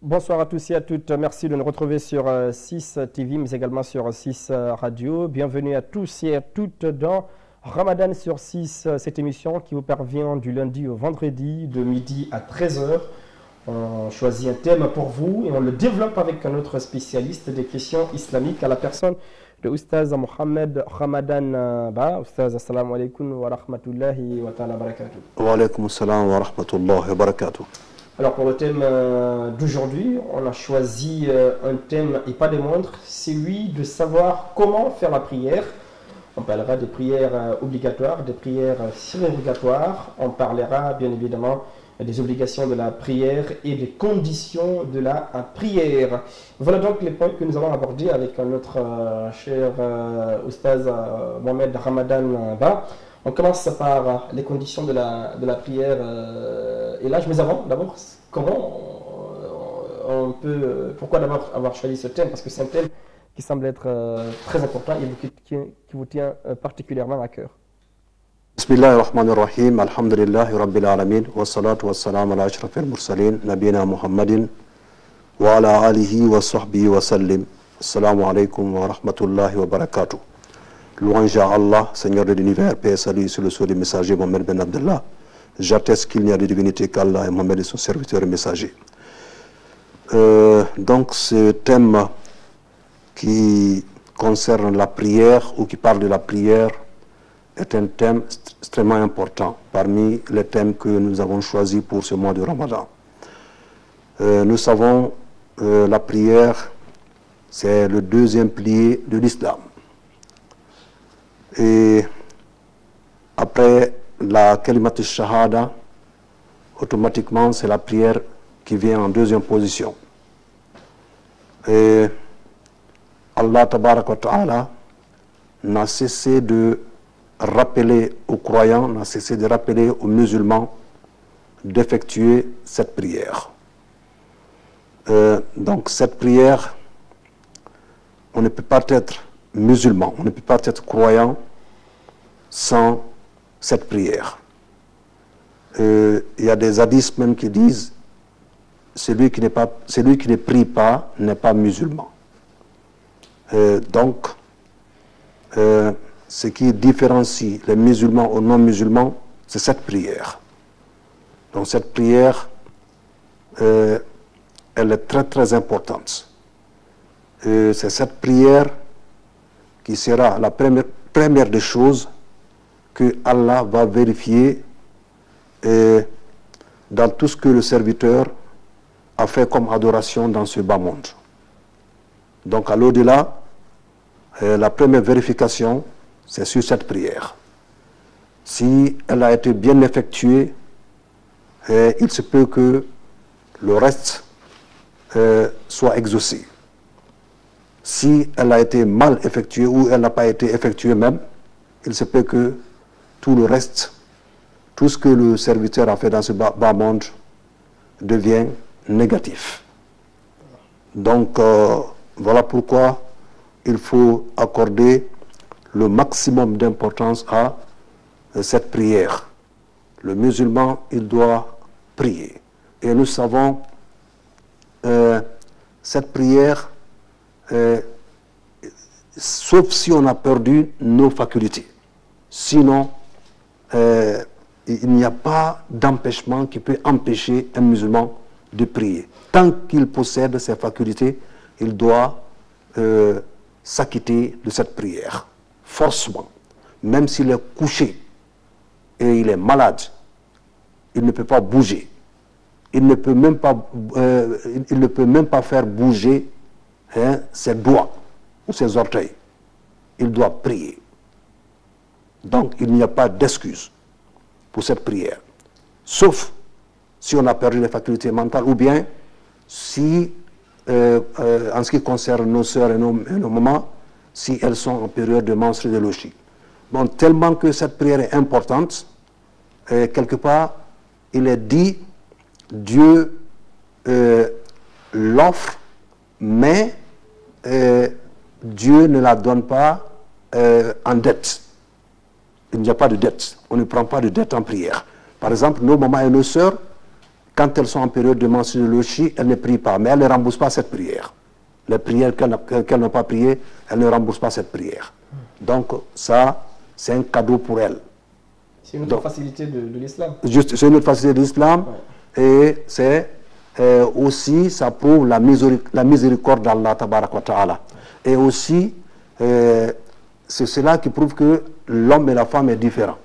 Bonsoir à tous et à toutes. Merci de nous retrouver sur 6 TV, mais également sur 6 Radio. Bienvenue à tous et à toutes dans Ramadan sur 6, cette émission qui vous parvient du lundi au vendredi, de midi à 13h. On choisit un thème pour vous et on le développe avec un autre spécialiste des questions islamiques à la personne de Oustaz Mohamed Ramadan Ba. Oustaz, assalamu alaikum wa rahmatullahi wa ta'ala barakatuh. Wa alaikum assalam wa rahmatullahi wa barakatuh. Alors pour le thème d'aujourd'hui, on a choisi un thème et pas des moindres, c'est celui de savoir comment faire la prière. On parlera des prières obligatoires, des prières surérogatoires. On parlera bien évidemment des obligations de la prière et des conditions de la prière. Voilà donc les points que nous allons aborder avec notre cher Oustaz Mohamed Ramadan Ba. On commence par les conditions de la prière. Et là, mais avant, d'abord, comment on peut... Pourquoi d'abord avoir choisi ce thème? Parce que c'est un thème qui semble être très important et qui vous tient particulièrement à cœur. Bismillahirrahmanirrahim, alhamdulillahi rabbil alamin, wa salatu wa salam ala ashrafil mursalin, nabina Muhammadin, wa ala alihi wa sahbihi wa sallim. Assalamu alaikum wa rahmatullahi wa barakatuh. Louange à Allah, Seigneur de l'univers, paix et salut sur le sceau du messager Mohamed Ben Abdallah. J'atteste qu'il n'y a de divinité qu'Allah et Mohamed est son serviteur et messager. Donc ce thème qui concerne la prière ou qui parle de la prière est un thème extrêmement important parmi les thèmes que nous avons choisis pour ce mois de Ramadan. Nous savons la prière, c'est le deuxième pilier de l'islam. Et après la kalimat shahada, automatiquement c'est la prière qui vient en deuxième position. Et Allah tabarak wa ta'ala n'a cessé de rappeler aux croyants, n'a cessé de rappeler aux musulmans d'effectuer cette prière. Donc cette prière, on ne peut pas être musulman, on ne peut pas être croyant sans cette prière. Il y a des hadiths même qui disent celui qui ne prie pas n'est pas musulman. Donc ce qui différencie les musulmans aux non-musulmans, c'est cette prière. Donc cette prière, elle est très très importante. C'est cette prière qui sera la première des choses que Allah va vérifier dans tout ce que le serviteur a fait comme adoration dans ce bas monde. Donc à l'au-delà, la première vérification, c'est sur cette prière. Si elle a été bien effectuée, il se peut que le reste soit exaucé. Si elle a été mal effectuée ou elle n'a pas été effectuée même, il se peut que tout le reste, tout ce que le serviteur a fait dans ce bas monde devient négatif. Donc voilà pourquoi il faut accorder le maximum d'importance à cette prière. Le musulman, il doit prier. Et nous savons, cette prière, sauf si on a perdu nos facultés. Sinon, il n'y a pas d'empêchement qui peut empêcher un musulman de prier. Tant qu'il possède ses facultés, il doit s'acquitter de cette prière, forcément. Même s'il est couché et il est malade, il ne peut pas bouger. Il ne peut même pas faire bouger ses doigts ou ses orteils. Il doit prier. Donc il n'y a pas d'excuse pour cette prière. Sauf si on a perdu les facultés mentales ou bien si, en ce qui concerne nos sœurs et nos mamans, si elles sont en période de menstruologie. Bon, tellement que cette prière est importante, quelque part, il est dit, Dieu l'offre, mais Dieu ne la donne pas en dette. Il n'y a pas de dette. On ne prend pas de dette en prière. Par exemple, nos mamans et nos sœurs quand elles sont en période de menstruologie, elles ne prient pas, mais elles ne remboursent pas cette prière. Les prières qu'elles n'ont pas priées, elles ne remboursent pas cette prière. Donc ça, c'est un cadeau pour elles. C'est une autre facilité de l'islam. C'est une autre facilité de l'islam, et c'est aussi, ça prouve la miséricorde d'Allah tabaraka wa ta'ala. Et aussi, c'est cela qui prouve que l'homme et la femme est différent.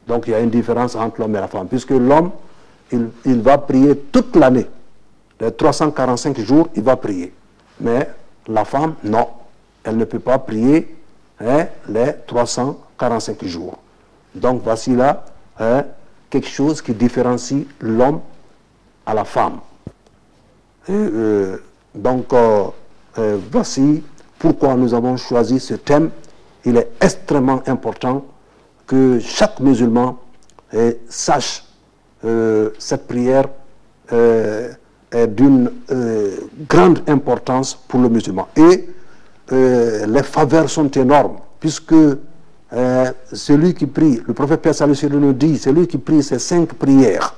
Donc il y a une différence entre l'homme et la femme, puisque l'homme, il va prier toute l'année. Les 345 jours, il va prier. Mais la femme, non. Elle ne peut pas prier les 345 jours. Donc voici là quelque chose qui différencie l'homme à la femme. Voici pourquoi nous avons choisi ce thème. Il est extrêmement important que chaque musulman sache cette prière est d'une grande importance pour le musulman. Et les faveurs sont énormes, puisque celui qui prie, le prophète Paix Salut sur lui nous dit, celui qui prie ces 5 prières,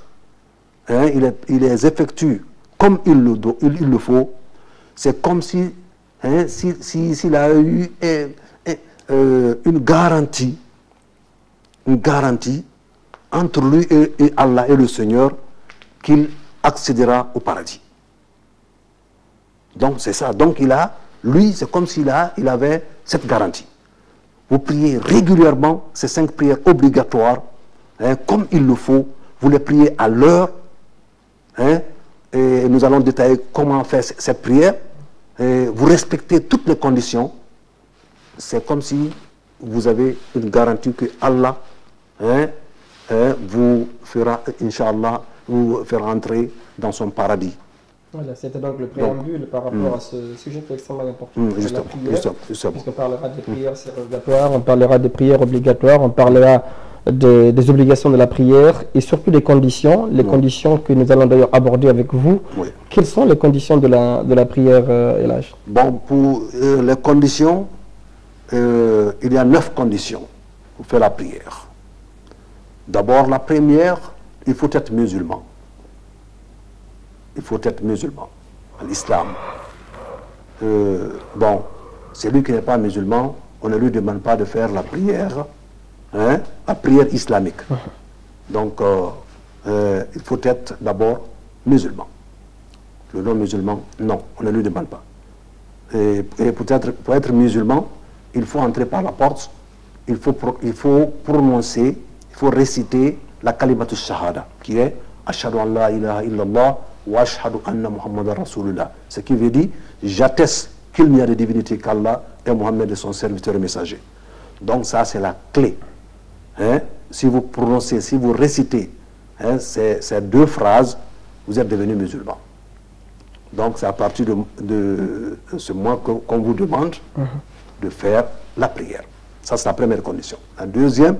il les effectue comme il le faut. C'est comme si s'il a eu une garantie entre lui et Allah et le Seigneur qu'il accédera au paradis. Donc c'est ça. Donc lui, c'est comme s'il avait cette garantie. Vous priez régulièrement ces 5 prières obligatoires, comme il le faut. Vous les priez à l'heure. Et nous allons détailler comment faire cette prière. Vous respectez toutes les conditions. C'est comme si vous avez une garantie que Allah vous fera, Inch'Allah, vous fera entrer dans son paradis. Voilà, c'était donc le préambule par rapport à ce sujet qui est extrêmement important. Justement. Puisqu'on parlera des prières surrogatoires, on parlera des prières obligatoires, on parlera des obligations de la prière et surtout des conditions, les conditions que nous allons d'ailleurs aborder avec vous. Oui. Quelles sont les conditions de la prière, Elhadj? Bon, pour les conditions, il y a 9 conditions pour faire la prière. D'abord, la première, il faut être musulman. Il faut être musulman, à l'islam. Bon, celui qui n'est pas musulman, on ne lui demande pas de faire la prière, la prière islamique. Donc, il faut être d'abord musulman. Le non-musulman, non, on ne lui demande pas. Et pour être musulman, il faut entrer par la porte, il faut prononcer, il faut réciter la kalimatu shahada, qui est Ashhadu an la ilaha illallah wa ashhadu anna Muhammadan Rasulullah. Ce qui veut dire, j'atteste qu'il n'y a de divinité qu'Allah et Mohammed est son serviteur et messager. Donc ça, c'est la clé. Si vous prononcez, si vous récitez ces 2 phrases, vous êtes devenu musulman. Donc c'est à partir de ce mois qu'on vous demande de faire la prière. Ça, c'est la première condition. La deuxième,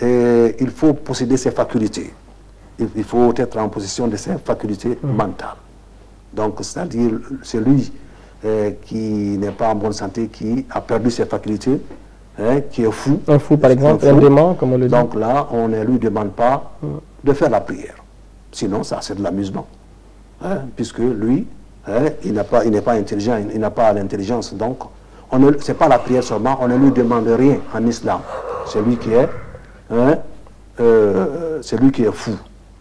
il faut posséder ses facultés. Il faut être en possession de ses facultés mentales. Donc, c'est-à-dire celui qui n'est pas en bonne santé, qui a perdu ses facultés, qui est fou. Un fou, par exemple, un démon, comme on le dit. Donc là, on ne lui demande pas de faire la prière. Sinon, ça, c'est de l'amusement. Puisque lui, il n'est pas intelligent, il n'a pas l'intelligence. Donc, ce n'est pas la prière seulement, on ne lui demande rien en islam. C'est lui qui est fou.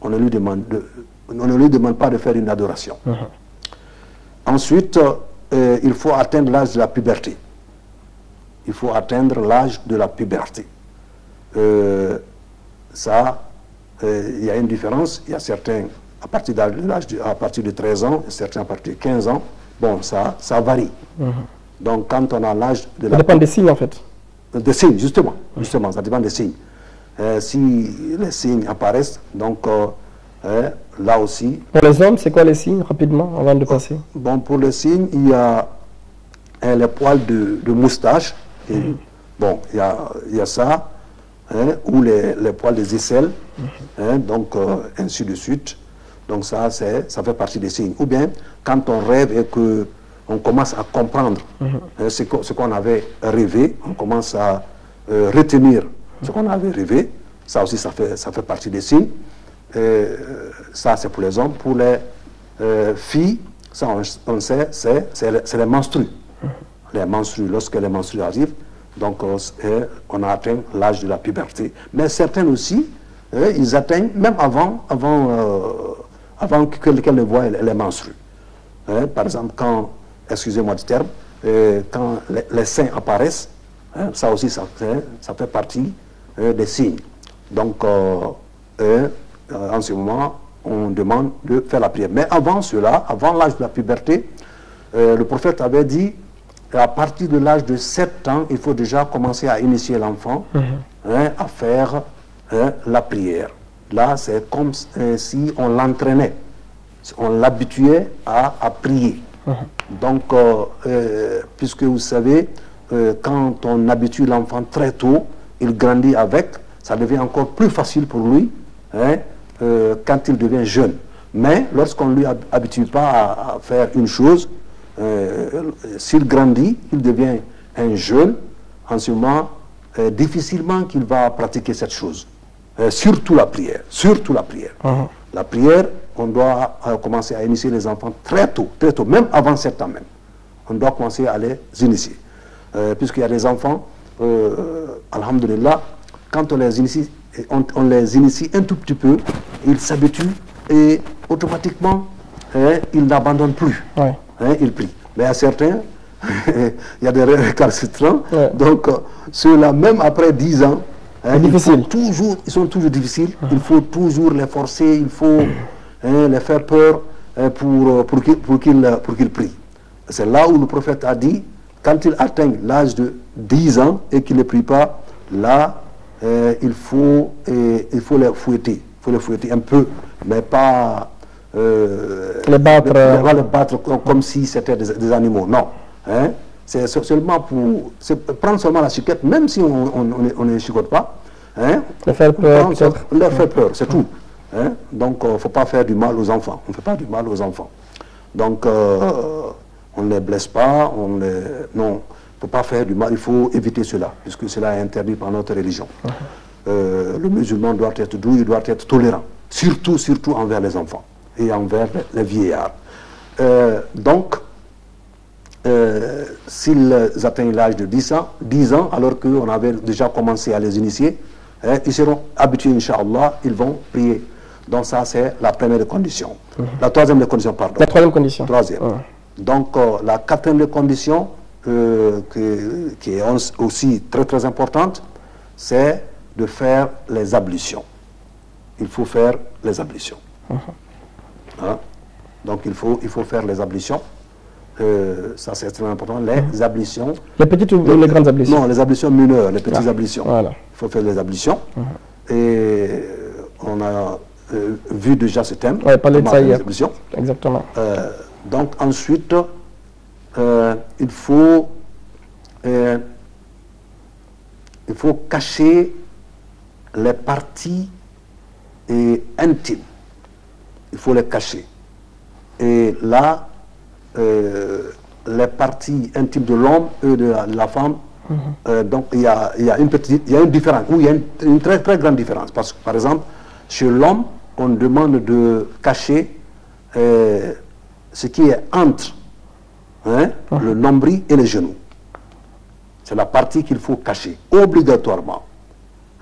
On ne lui demande pas de faire une adoration. Ensuite, il faut atteindre l'âge de la puberté. Il faut atteindre l'âge de la puberté. Ça, il y a une différence. Il y a certains à partir de 13 ans, certains à partir de 15 ans. Bon, ça varie. Donc, quand on a l'âge de la... Ça dépend des signes, en fait. Des signes, justement. Justement, ça dépend des signes. Si les signes apparaissent, donc là aussi... Pour les hommes, c'est quoi les signes, rapidement, avant de passer? Bon, pour les signes, il y a les poils de moustache. Et, bon, il y a ça, ou les poils des aisselles, donc ainsi de suite. Donc ça fait partie des signes. Ou bien, quand on rêve et qu'on commence à comprendre ce qu'on avait rêvé, on commence à retenir ce qu'on avait rêvé, ça aussi, ça fait partie des signes. ça c'est pour les hommes. Pour les filles, ça on sait, c'est les menstrues. Les menstrues, lorsque les menstrues arrivent, donc on a atteint l'âge de la puberté. Mais certains aussi, ils atteignent même avant qu'elles ne voient les menstrues. Par exemple, quand, excusez-moi du terme, quand les seins apparaissent, ça aussi, ça fait partie des signes. Donc, en ce moment, on demande de faire la prière. Mais avant cela, avant l'âge de la puberté, le prophète avait dit, à partir de l'âge de 7 ans, il faut déjà commencer à initier l'enfant à faire la prière. Là, c'est comme si on l'entraînait, on l'habituait à prier. Donc, puisque vous savez, quand on habitue l'enfant très tôt, il grandit avec, ça devient encore plus facile pour lui quand il devient jeune. Mais lorsqu'on ne lui habitue pas à faire une chose, s'il grandit, il devient un jeune, en ce moment, difficilement qu'il va pratiquer cette chose. Surtout la prière, surtout la prière. La prière, on doit commencer à initier les enfants très tôt, même avant 7 ans même. On doit commencer à les initier. Puisqu'il y a des enfants, alhamdulillah, quand on les initie, on les initie un tout petit peu, ils s'habituent et automatiquement, ils n'abandonnent plus. Ils prient. Mais à certains, il y a des récalcitrants, donc ceux-là, même après 10 ans, ils sont toujours difficiles, il faut toujours les forcer, il faut les faire peur pour qu'ils prient. C'est là où le prophète a dit, quand ils atteignent l'âge de 10 ans et qu'ils ne prient pas, là, il faut les fouetter. Il faut les fouetter un peu, mais pas les battre, comme si c'était des animaux. Non. C'est seulement pour prendre seulement la chiquette, même si on ne chicote pas. Leur faire peur, leur faire peur, c'est tout. Donc, il ne faut pas faire du mal aux enfants. On ne fait pas du mal aux enfants. Donc, on ne les blesse pas, non, il ne faut pas faire du mal, il faut éviter cela, puisque cela est interdit par notre religion. Le musulman doit être doux, il doit être tolérant, surtout envers les enfants et envers les vieillards. Donc, s'ils atteignent l'âge de 10 ans, alors qu'on avait déjà commencé à les initier, ils seront habitués, Inch'Allah, ils vont prier. Donc ça, c'est la première condition. La troisième condition, pardon. La troisième condition. Troisième. Donc, la quatrième condition, qui est aussi très importante, c'est de faire les ablutions. Il faut faire les ablutions. Donc, il faut faire les ablutions. Ça, c'est extrêmement important. Les ablutions. Les petites ou les grandes ablutions? Non, les ablutions mineures, les petites ablutions. Voilà. Il faut faire les ablutions. Et on a vu déjà ce thème. Oui, parler de ça hier. Exactement. Donc, ensuite, il faut cacher les parties intimes. Il faut les cacher. Et là, les parties intimes de l'homme et de la femme, donc il y a une différence, il y a une très grande différence. Parce que, par exemple, chez l'homme, on demande de cacher ce qui est entre le nombril et les genoux. C'est la partie qu'il faut cacher, obligatoirement.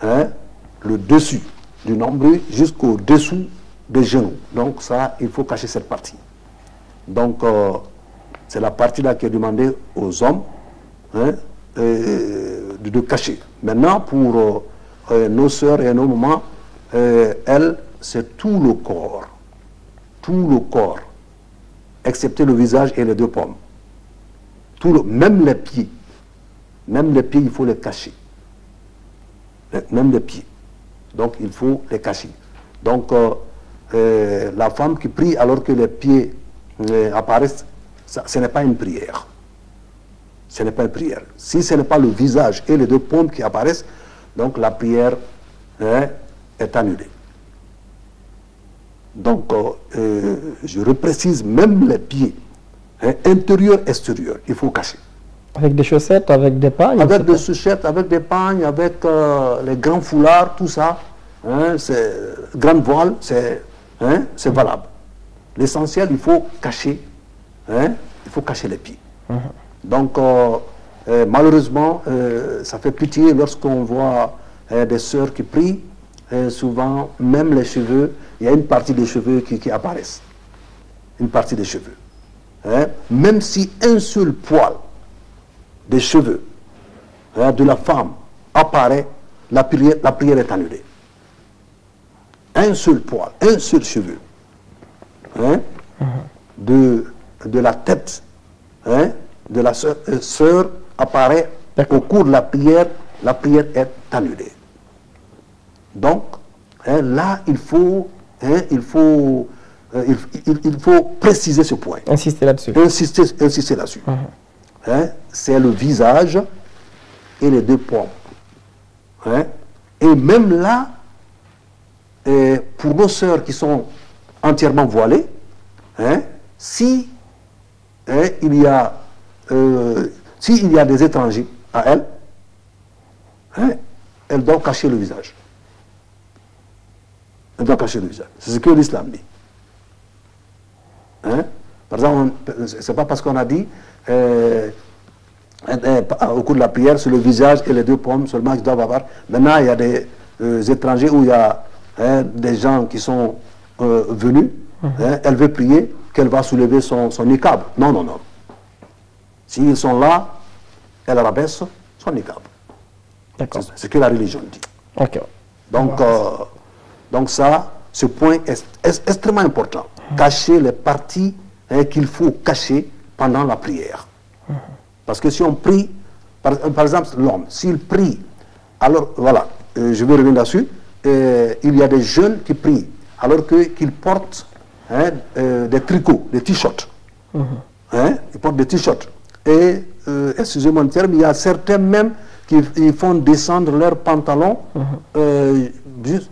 Le dessus du nombril jusqu'au dessous des genoux. Donc ça, il faut cacher cette partie. Donc, c'est la partie-là qui est demandée aux hommes de cacher. Maintenant, pour nos sœurs et nos mamans, elles, c'est tout le corps. Tout le corps, excepté le visage et les 2 pommes. Même les pieds. Même les pieds, il faut les cacher. Même les pieds. Donc, il faut les cacher. Donc, la femme qui prie alors que les pieds apparaissent, ce n'est pas une prière. Ce n'est pas une prière. Si ce n'est pas le visage et les 2 pommes qui apparaissent, donc la prière est annulée. Donc, je reprécise, même les pieds, intérieur, extérieur, il faut cacher. Avec des chaussettes, avec des pagnes? Avec des chaussettes, avec des pagnes, avec les grands foulards, tout ça, hein, grande voile, c'est valable. L'essentiel, il faut cacher, hein, les pieds. Donc, malheureusement, ça fait pitié lorsqu'on voit des sœurs qui prient, souvent, même les cheveux, il y a une partie des cheveux qui apparaissent. Une partie des cheveux. Hein? Même si un seul poil des cheveux, hein, de la femme apparaît, la prière est annulée. Un seul poil, un seul cheveu, hein, de la tête, hein, de la sœur apparaît au cours de la prière est annulée. Donc, hein, là, il faut préciser ce point. Insister là-dessus. Insister là-dessus. Hein, c'est le visage et les deux paumes. Hein, et même là, pour nos sœurs qui sont entièrement voilées, hein, si il y a des étrangers à elles, hein, elles doivent cacher le visage. Elles doivent cacher le visage. C'est ce que l'islam dit. Hein? Par exemple, c'est pas parce qu'on a dit au cours de la prière, sur le visage et les deux paumes seulement qui doivent avoir. Maintenant, il y a des étrangers où il y a des gens qui sont venus. Hein, elle veut prier, qu'elle va soulever son niqab. Non, non, non. S'ils sont là, elle rabaisse son niqab. D'accord. C'est ce que la religion dit. Ok. Donc ça, ce point est extrêmement important. Cacher les parties qu'il faut cacher pendant la prière. Parce que si on prie, par exemple l'homme, s'il prie, alors voilà, je vais revenir là-dessus, il y a des jeunes qui prient, alors qu'ils portent des tricots, des t-shirts. Hein, ils portent des t-shirts. Et, excusez-moi le terme, il y a certains même qui font descendre leurs pantalons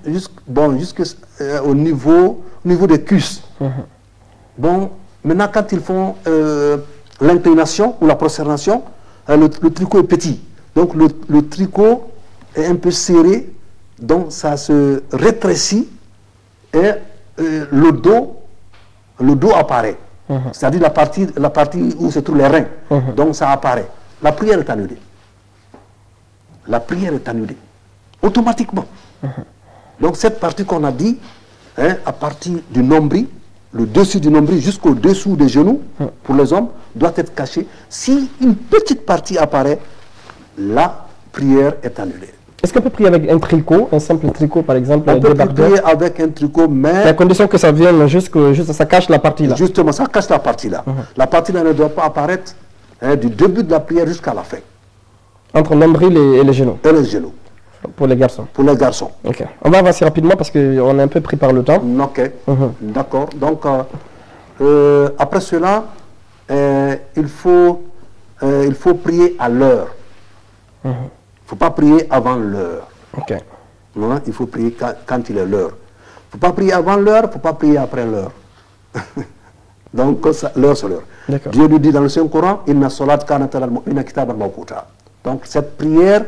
jusqu'au niveau des cuisses. Bon, maintenant quand ils font l'inclination ou la prosternation, le tricot est petit. Donc le tricot est un peu serré, donc ça se rétrécit et le dos apparaît. C'est-à-dire la partie où se trouvent les reins. Donc ça apparaît. La prière est annulée. La prière est annulée. Automatiquement. Donc cette partie qu'on a dit, hein, à partir du nombril, le dessus du nombril jusqu'au dessous des genoux, pour les hommes, doit être cachée. Si une petite partie apparaît, la prière est annulée. Est-ce qu'on peut prier avec un tricot, un simple tricot par exemple? On peut prier avec un tricot, mais... à condition que ça vienne juste ça cache la partie là. Justement, ça cache la partie là. La partie là ne doit pas apparaître, hein, du début de la prière jusqu'à la fin. Entre le nombril et les genoux. Et les genoux. Pour les garçons. Pour les garçons. Ok. On va avancer rapidement parce qu'on est un peu pris par le temps. Ok. D'accord. Donc, après cela, il faut prier à l'heure. Il ne faut pas prier avant l'heure. Ok. Non, il faut prier quand il est l'heure. Il ne faut pas prier avant l'heure, il ne faut pas prier après l'heure. Donc, l'heure, c'est l'heure. Dieu nous dit dans le Saint-Coran, Inna salat kanat alal mu'minina kitaban mawquta. Donc, cette prière,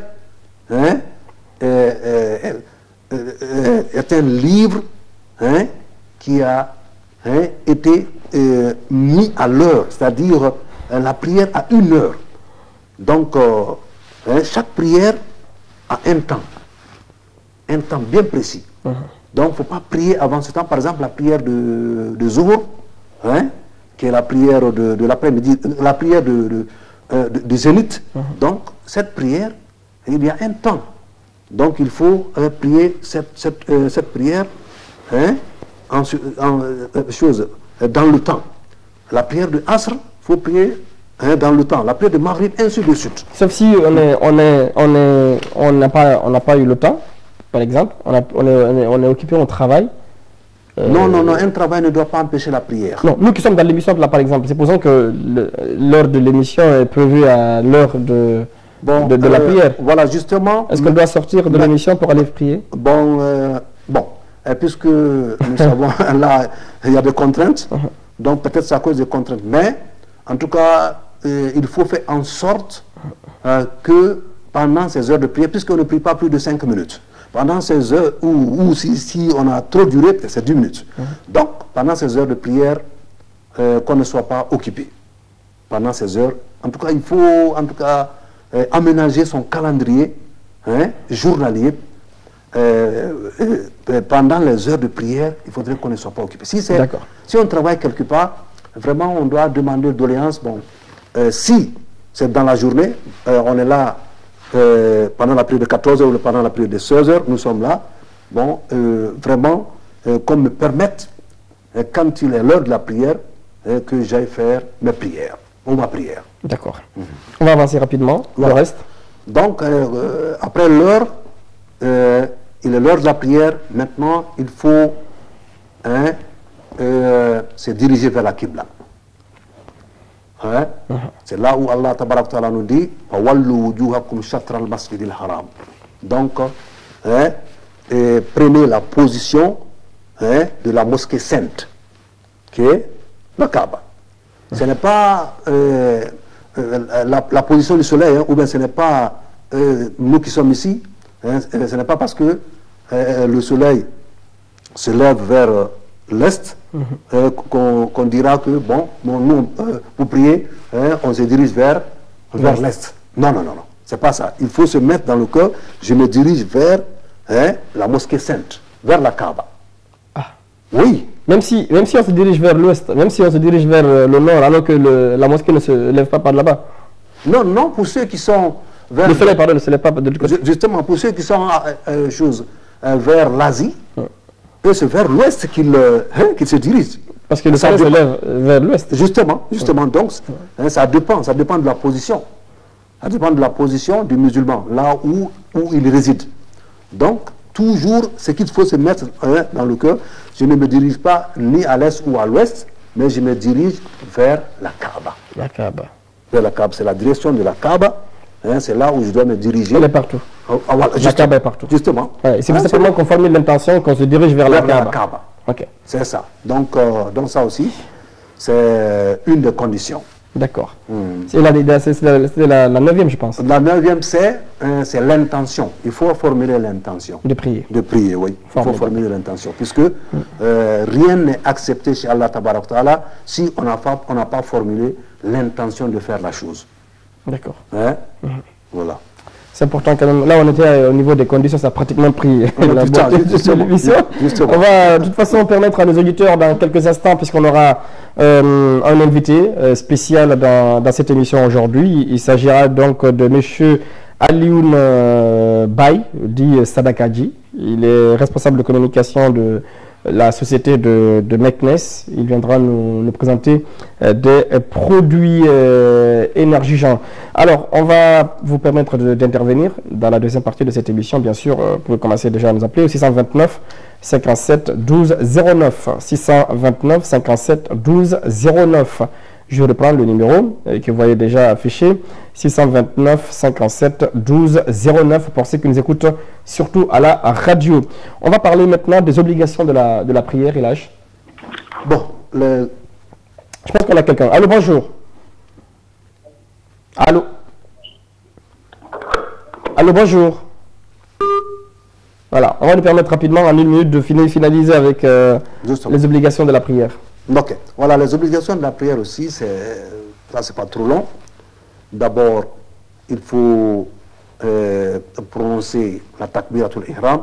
hein, est un livre, hein, qui a, hein, été mis à l'heure, c'est-à-dire la prière à 1 heure. Donc, chaque prière a un temps bien précis. Donc, il ne faut pas prier avant ce temps. Par exemple, la prière de Zuhur, hein, qui est la prière de l'après-midi, la prière du zénith. Donc, cette prière, il y a un temps. Donc, il faut prier cette prière, hein, dans le temps. La prière de Asr, il faut prier, hein, dans le temps. La prière de Maghrib, ainsi de suite. Sauf si on n'a pas eu le temps, par exemple, on est occupé, on travaille. Non, un travail ne doit pas empêcher la prière. Non, nous qui sommes dans l'émission, là, par exemple, supposons que l'heure de l'émission est prévue à l'heure de la prière. Voilà, justement. Est-ce qu'on doit sortir de l'émission pour aller prier? Puisque nous savons, là, il y a des contraintes, donc peut-être c'est à cause des contraintes. Mais, en tout cas, il faut faire en sorte que pendant ces heures de prière, puisqu'on ne prie pas plus de 5 minutes, pendant ces heures, ou si on a trop duré, c'est 10 minutes. Donc, pendant ces heures de prière, qu'on ne soit pas occupé. Pendant ces heures, en tout cas, il faut aménager son calendrier journalier. Pendant les heures de prière, il faudrait qu'on ne soit pas occupé. Si on travaille quelque part, vraiment, on doit demander doléance. Bon, si c'est dans la journée, on est là pendant la prière de 14h ou pendant la prière de 16h, nous sommes là. Bon, vraiment, qu'on me permette, quand il est l'heure de la prière, que j'aille faire mes prières, ou ma prière. D'accord. On va avancer rapidement, le reste. Donc, après l'heure, il est l'heure de la prière. Maintenant, il faut se diriger vers la Qibla. C'est là où Allah Tabarak Ta'ala nous dit donc, prenez la position de la mosquée sainte, qui est la Kaaba. Ce n'est pas la position du soleil, ou bien ce n'est pas nous qui sommes ici, ce n'est pas parce que le soleil se lève vers l'est qu'on dira que, bon, nous, pour prier, on se dirige vers l'est. Non, non, non, non. C'est pas ça. Il faut se mettre dans le cœur, je me dirige vers la mosquée sainte, vers la Kaaba. Ah. Oui. Même si on se dirige vers l'ouest, même si on se dirige vers le nord, alors que la mosquée ne se lève pas par là-bas. Non, non, pour ceux qui sont vers... Le soleil, pardon, ne se lève pas de l'autre côté. Justement, pour ceux qui sont vers l'Asie, c'est vers l'ouest qu'ils se dirigent. Parce que le soleil se lève vers l'ouest. Justement, donc, ça dépend de la position. Ça dépend de la position du musulman, là où il réside. Donc, toujours, ce qu'il faut se mettre dans le cœur, je ne me dirige pas ni à l'est ou à l'ouest, mais je me dirige vers la Kaaba. La Kaaba. Vers la Kaaba, c'est la direction de la Kaaba. C'est là où je dois me diriger. Elle est partout. Voilà, la Kaaba est partout. Justement. C'est simplement qu'on formule l'intention qu'on se dirige vers la Kaaba. Okay. C'est ça. Donc ça aussi, c'est une des conditions. D'accord. C'est la 9e, je pense. La 9e, c'est l'intention. Il faut formuler l'intention. De prier. De prier, oui. Il faut formuler l'intention. Puisque rien n'est accepté chez Allah Tabarak Ta'ala si on n'a pas formulé l'intention de faire la chose. D'accord. Voilà. C'est important quand même. Là, on était au niveau des conditions, ça a pratiquement pris la beauté de l'émission. On va de toute façon permettre à nos auditeurs dans quelques instants, puisqu'on aura un invité spécial dans cette émission aujourd'hui. Il s'agira donc de M. Alioune Baye, dit Sadakaji. Il est responsable de communication de la société de Meknes. Il viendra nous présenter des produits énergisants. Alors, on va vous permettre d'intervenir dans la deuxième partie de cette émission. Bien sûr, vous pouvez commencer déjà à nous appeler au 629 57 12 09. 629 57 12 09. Je reprends le numéro que vous voyez déjà affiché, 629 57 12 09 pour ceux qui nous écoutent surtout à la radio. On va parler maintenant des obligations de la prière, Elhaj. Bon, je pense qu'on a quelqu'un. Allô, bonjour. Allô. Allô, bonjour. Voilà, on va nous permettre rapidement en 1 minute de finaliser avec les obligations de la prière. Ok, voilà, les obligations de la prière aussi, c'est pas trop long. D'abord, il faut prononcer la takbiratul ihram,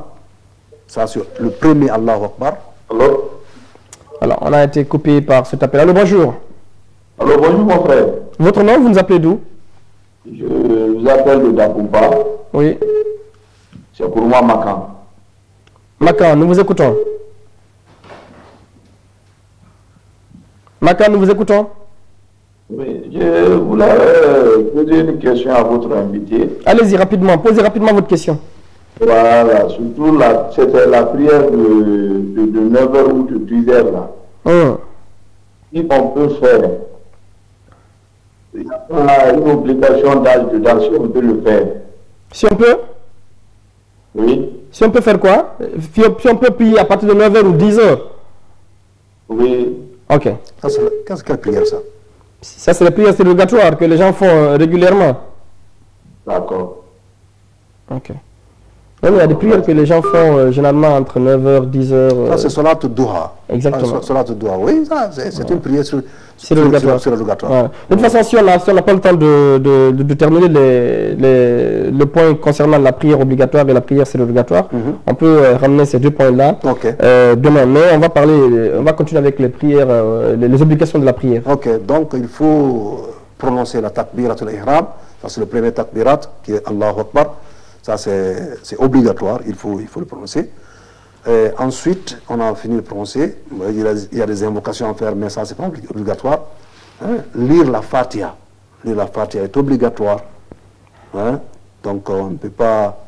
ça c'est le premier Allahu Akbar. Allô? Alors, on a été coupé par cet appel. Allô, bonjour. Allô, bonjour mon frère. Votre nom, vous nous appelez d'où? Je vous appelle de Dakoupa. Oui. C'est pour moi Makan. Makan, nous vous écoutons. Makan, nous vous écoutons. Oui, je voulais poser une question à votre invité. Allez-y rapidement, posez rapidement votre question. Voilà, surtout c'était la prière de 9h ou de 10h là. Si on peut faire, il n'y a pas une obligation d'âge dedans, si on peut le faire. Si on peut? Oui. Si on peut faire quoi? Si on peut prier à partir de 9h ou 10h? Oui. Ok. Qu'est-ce quelle prière ça? Ça, c'est la prière surrogatoire que les gens font régulièrement. D'accord. Ok. Oui, il y a des prières que les gens font généralement entre 9h, 10h. Ça, c'est Salat Duha. Exactement. Salat Duha, oui, c'est une prière sur surrogatoire. Ouais. De toute façon, si on n'a pas le temps de terminer le point concernant la prière obligatoire et la prière surrogatoire, on peut ramener ces deux points-là demain. Mais on va continuer avec les prières, les obligations de la prière. Ok, donc il faut prononcer la takbiratul ihram. Ça, c'est le premier takbirat qui est Allahu Akbar. Ça, c'est obligatoire, il faut le prononcer. Ensuite, on a fini de prononcer. Il y a des invocations à faire, mais ça, c'est pas obligatoire. Lire la Fatiha. Lire la Fatiha est obligatoire. Donc, on ne peut pas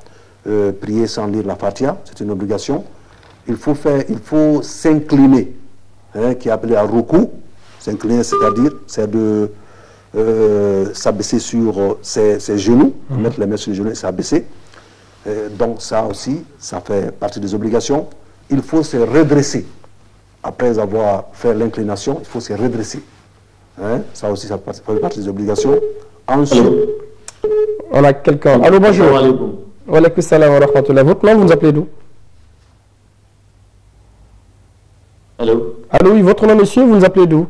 prier sans lire la Fatiha. C'est une obligation. Il faut s'incliner, qui est appelé à ruku. S'incliner, c'est-à-dire, c'est de s'abaisser sur ses genoux, mettre les mains sur les genoux et s'abaisser. Donc ça aussi, ça fait partie des obligations. Il faut se redresser. Après avoir fait l'inclination, il faut se redresser. Ça aussi, ça fait partie des obligations. Ensuite, on a quelqu'un. Allô, bonjour. Wa alaykoum salam wa rahmatullah. Votre nom, vous nous appelez d'où? Allô? Allô, oui, votre nom, monsieur, vous nous appelez d'où?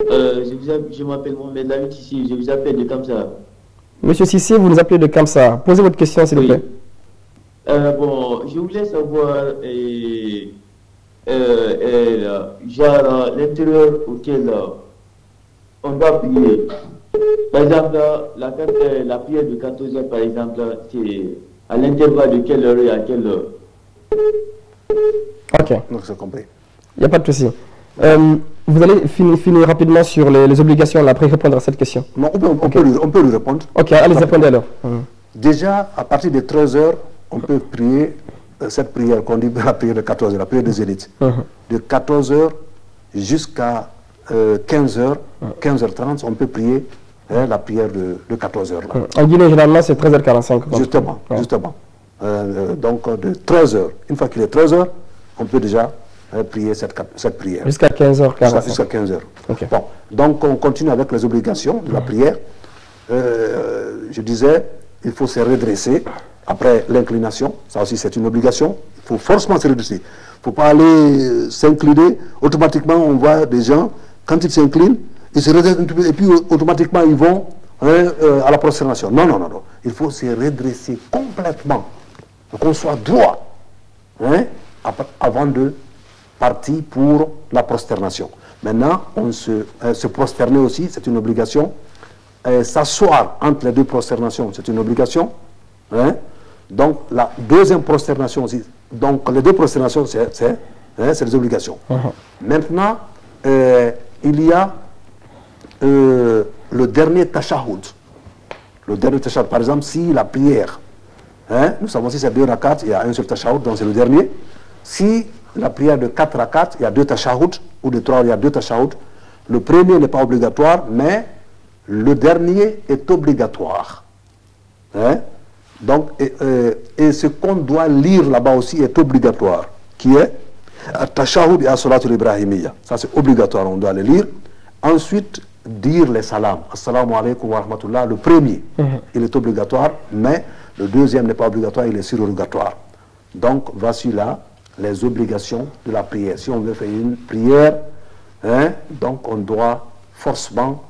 Je m'appelle Mohamed David ici, je vous appelle de Kamsa. Monsieur Sissé, vous nous appelez de Kamsa. Posez votre question, s'il vous plaît. Bon, je voulais savoir, genre, l'intérieur auquel on doit prier. Par exemple, la prière de 14 heures, par exemple, c'est à l'intervalle de quelle heure et à quelle heure? Ok. Donc, c'est compris. Il n'y a pas de souci. Vous allez finir rapidement sur les obligations, là, après répondre à cette question. Non, on peut lui répondre. Ok, allez, répondez alors. Déjà, à partir de 13 heures, on peut prier cette prière qu'on dit la prière de 14 heures, la prière des élites. De 14 heures jusqu'à 15 heures, 15h30, on peut prier la prière de 14 heures. Là. En Guinée, généralement, c'est 13h45. Justement. Donc, de 13 heures, une fois qu'il est 13 heures, on peut déjà prier cette prière. Jusqu'à 15h45. Jusqu'à 15h. Okay. Bon, donc on continue avec les obligations de la prière. Je disais, il faut se redresser après l'inclination. Ça aussi, c'est une obligation. Il faut forcément se redresser. Il ne faut pas aller s'incliner. Automatiquement, on voit des gens, quand ils s'inclinent, ils se redressent un petit peu et puis automatiquement, ils vont à la prosternation. Non. Il faut se redresser complètement. Qu'on soit droit avant de partir pour la prosternation. Maintenant, on se prosterner aussi, c'est une obligation. S'asseoir entre les deux prosternations, c'est une obligation. Donc, la deuxième prosternation aussi. Donc, les deux prosternations, c'est des obligations. Maintenant, il y a le dernier tashahhud. Le dernier tashahhud, par exemple, si la prière, nous savons si c'est 2 rakats, il y a un seul tashahhud, donc c'est le dernier. Si la prière de 4 rakats, il y a 2 tashahhud, ou de 3, il y a 2 tashahhud. Le premier n'est pas obligatoire, mais le dernier est obligatoire. Donc, et ce qu'on doit lire là-bas aussi est obligatoire, qui est Tashahhud et As-Salatul Ibrahimiyya. Ça, c'est obligatoire, on doit le lire. Ensuite, dire les salams. Assalamu alaikum wa rahmatullah. Le premier, il est obligatoire, mais le deuxième n'est pas obligatoire, il est surrogatoire. Donc, voici là les obligations de la prière. Si on veut faire une prière, donc on doit forcément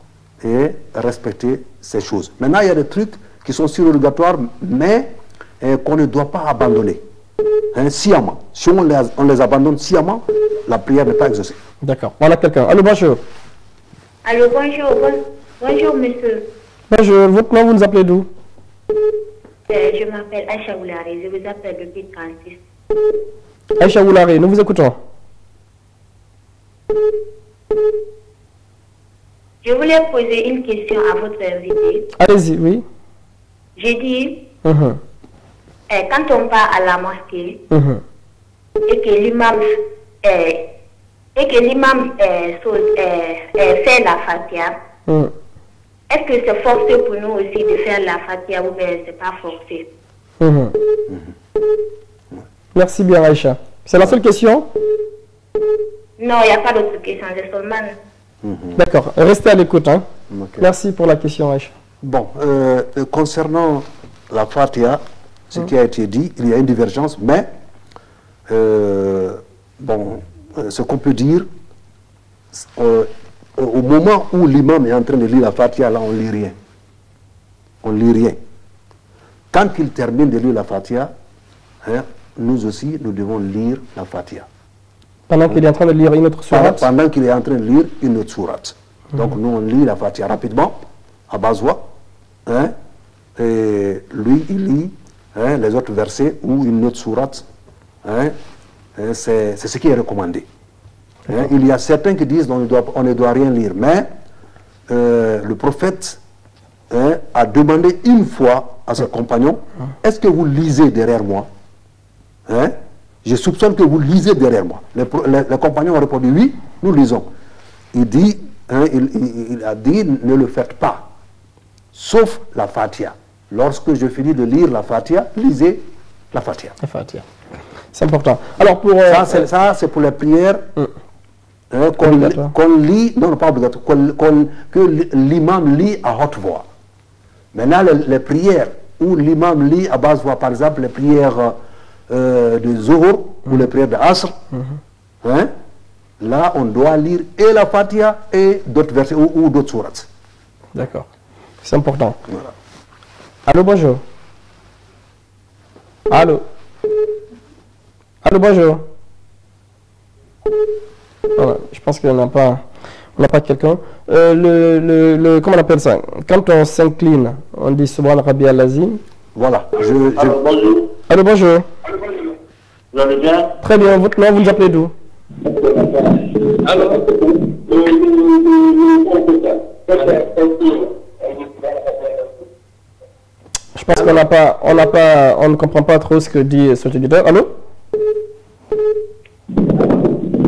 respecter ces choses. Maintenant, il y a des trucs qui sont surrogatoires, mais qu'on ne doit pas abandonner. Sciemment. Si on les abandonne sciemment, la prière n'est pas exaucée. D'accord. On a quelqu'un. Allô, bonjour. Allô, bonjour. Bonjour, monsieur. Bonjour. Votre nom, vous nous appelez d'où? Je m'appelle Aïcha Oulari. Je vous appelle depuis 36. Aïcha Oulari, nous vous écoutons. Je voulais poser une question à votre invité. Allez-y, oui. J'ai dit, quand on va à la mosquée et que l'imam fait la Fatiha, est-ce que c'est forcé pour nous aussi de faire la Fatiha ou bien c'est pas forcé? Merci bien, Aïcha. C'est la seule question? Non, il n'y a pas d'autre question, c'est seulement... D'accord, restez à l'écoute. Okay. Merci pour la question, Aïcha. Bon, concernant la Fatiha, ce qui a été dit, il y a une divergence, mais bon, ce qu'on peut dire, au moment où l'imam est en train de lire la Fatiha, là, on ne lit rien. On ne lit rien. Quand il termine de lire la Fatiha, hein, nous aussi, nous devons lire la Fatiha. Pendant qu'il est en train de lire une autre sourate? Pendant qu'il est en train de lire une autre sourate. Donc nous, on lit la Fatiha rapidement, à basse voix, hein, et lui, il lit hein, les autres versets ou une autre sourate. Hein, c'est ce qui est recommandé. Hein, il y a certains qui disent qu'on ne doit rien lire, mais le prophète hein, a demandé une fois à ses compagnons, est-ce que vous lisez derrière moi? Hein? Je soupçonne que vous lisez derrière moi. Les compagnons ont répondu, oui, nous lisons. Il dit, hein, il a dit, ne le faites pas, sauf la Fatiha. Lorsque je finis de lire la Fatiha, lisez la Fatiha. La Fatiha. C'est important. Alors pour ça, c'est pour les prières qu'on lit, non, pas obligatoire, que l'imam lit à haute voix. Maintenant, les prières où l'imam lit à basse voix, par exemple, les prières de Zuhur ou les prières de Asr, hein, là, on doit lire et la Fatiha et d'autres versets ou d'autres sourates. D'accord. C'est important. Voilà. Allô, bonjour. Allô. Allô, bonjour. Voilà, je pense qu'on n'a pas quelqu'un. Comment on appelle ça? Quand on s'incline, on dit Subhan Rabbi al-Azim. Voilà. Allô, bonjour. Allô, bonjour. Vous allez bien? Très bien. Votre nom, vous nous appelez d'où? Alors, je pense qu'on on ne comprend pas trop ce que dit ce auditeur. Allô?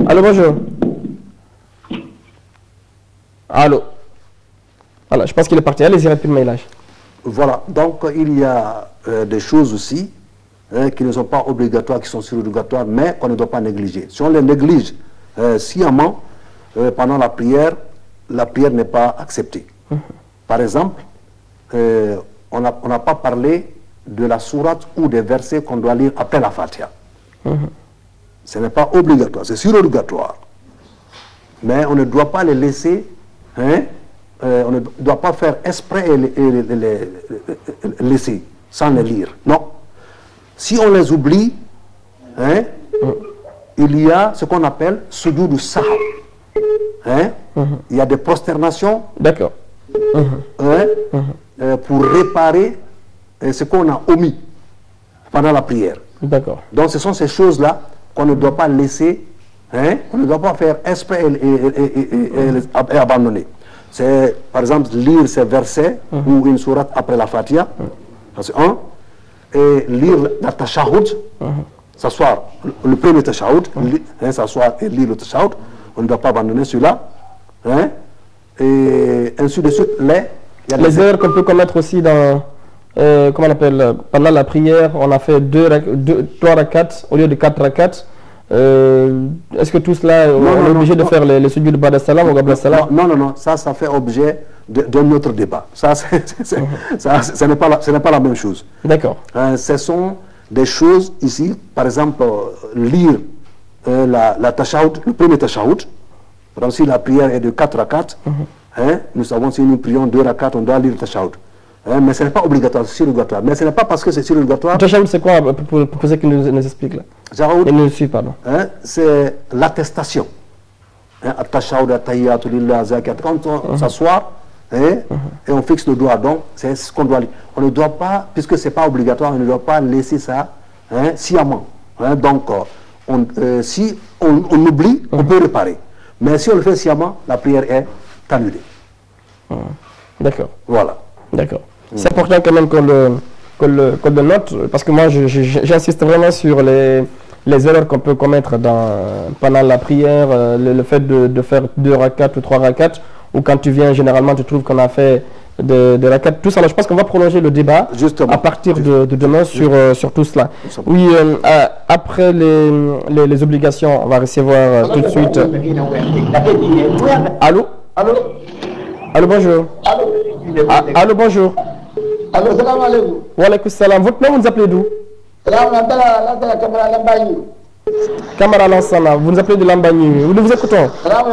Allô, bonjour. Allô. Voilà, je pense qu'il est parti. Allez-y rapidement, Elhaj. Voilà, donc il y a des choses aussi hein, qui ne sont pas obligatoires, qui sont surrogatoires, mais qu'on ne doit pas négliger. Si on les néglige sciemment, pendant la prière n'est pas acceptée. Par exemple, on n'a pas parlé de la sourate ou des versets qu'on doit lire après la Fatiha. Ce n'est pas obligatoire, c'est surrogatoire. Mais on ne doit pas les laisser, hein, on ne doit pas faire exprès et les laisser sans les lire. Non. Si on les oublie, hein, il y a ce qu'on appelle sujoud sahw. Hein? Il y a des prosternations. D'accord. Hein, pour réparer ce qu'on a omis pendant la prière. D'accord. Donc ce sont ces choses-là qu'on ne doit pas laisser, hein, on ne doit pas faire exprès et abandonner. C'est par exemple lire ces versets ou une sourate après la Fatiha, c'est un, et lire la tashahhud, s'asseoir, le premier tashahhud, hein, s'asseoir et lire le tashahhud, on ne doit pas abandonner celui-là, hein, et ainsi de suite. Les erreurs qu'on peut commettre aussi dans, comment on appelle, pendant la prière, on a fait 3 rakats au lieu de 4 rakats. Est-ce que tout cela, on est obligé de faire les sujoud de Ba'da Salam ou Qabla Salam? Non, ça fait objet d'un autre débat. Ça, ce n'est pas la même chose. D'accord. Ce sont des choses ici, par exemple, lire la tashahhud, le premier tashahhud. Par exemple, si la prière est de 4 rakats, hein, nous savons si nous prions 2 rakats, on doit lire le tashahhud. Hein, mais ce n'est pas obligatoire, c'est surrogatoire. Mais ce n'est pas parce que c'est surrogatoire. Le tashahhud, c'est quoi, pour ceux qui nous expliquent là? Et nous suivent, pardon. Hein, c'est l'attestation. Hein, tashahhud, at-tahiyyatu lillah, zakat. Quand on s'assoit, hein, et on fixe le doigt, donc c'est ce qu'on doit lire. On ne doit pas, puisque ce n'est pas obligatoire, on ne doit pas laisser ça hein, sciemment. Hein, donc, si on oublie, on peut réparer. Mais si on le fait sciemment, la prière est annulée. D'accord. Voilà. D'accord. C'est important quand même qu'on le note, parce que moi j'insiste vraiment sur les erreurs qu'on peut commettre pendant la prière, le fait de faire 2 rakats ou 3 rakats, ou quand tu viens généralement tu trouves qu'on a fait des rakats, tout ça. Alors, je pense qu'on va prolonger le débat justement, à partir de demain sur tout cela. Justement. Oui, après les obligations, on va recevoir tout de suite. Allô? Allô, bonjour. Allô, bonjour. Allô, salam alaikum. Wa alaikum salam. Votre nom, vous nous appelez d'où? Camara Lansana, vous nous appelez de Lambagny. Nous vous écoutons. Salam.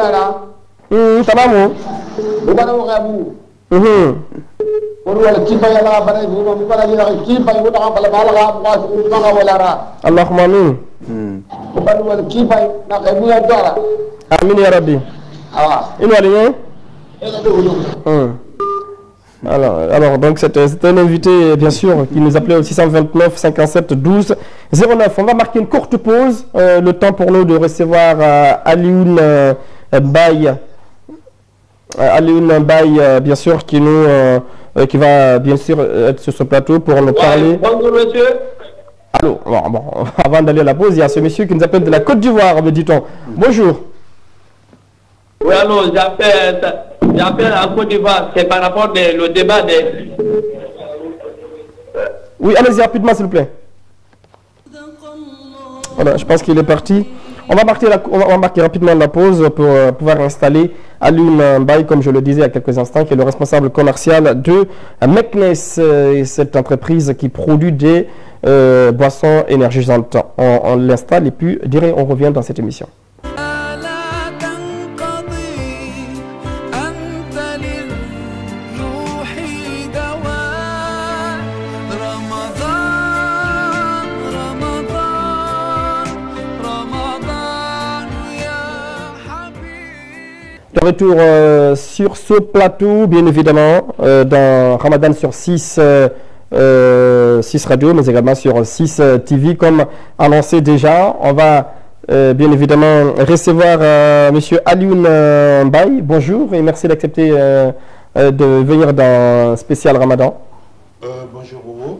Allahumma amin. Amin ya Rabbi. Alors donc c'est un invité bien sûr qui nous appelait au 629 57 12 09. On va marquer une courte pause, le temps pour nous de recevoir Alioune Mbaye. Alioune Mbaye bien sûr qui va bien sûr être sur ce plateau pour nous parler. Bonjour monsieur. Allô, bon, avant d'aller à la pause, il y a ce monsieur qui nous appelle de la Côte d'Ivoire, me dit-on. Bonjour. Oui, alors j'appelle en Côte d'Ivoire, c'est par rapport au débat des... Oui, allez-y rapidement s'il vous plaît. Voilà, je pense qu'il est parti. On va marquer rapidement la pause pour pouvoir installer Alioune Mbaye, comme je le disais il y a quelques instants, qui est le responsable commercial de Meknes, cette entreprise qui produit des boissons énergisantes. On l'installe et puis on revient dans cette émission. De retour sur ce plateau, bien évidemment, dans Ramadan sur 6 radios, mais également sur 6 TV, comme annoncé déjà. On va bien évidemment recevoir M. Alioune Mbaye. Bonjour et merci d'accepter de venir dans spécial Ramadan. Bonjour Bobo.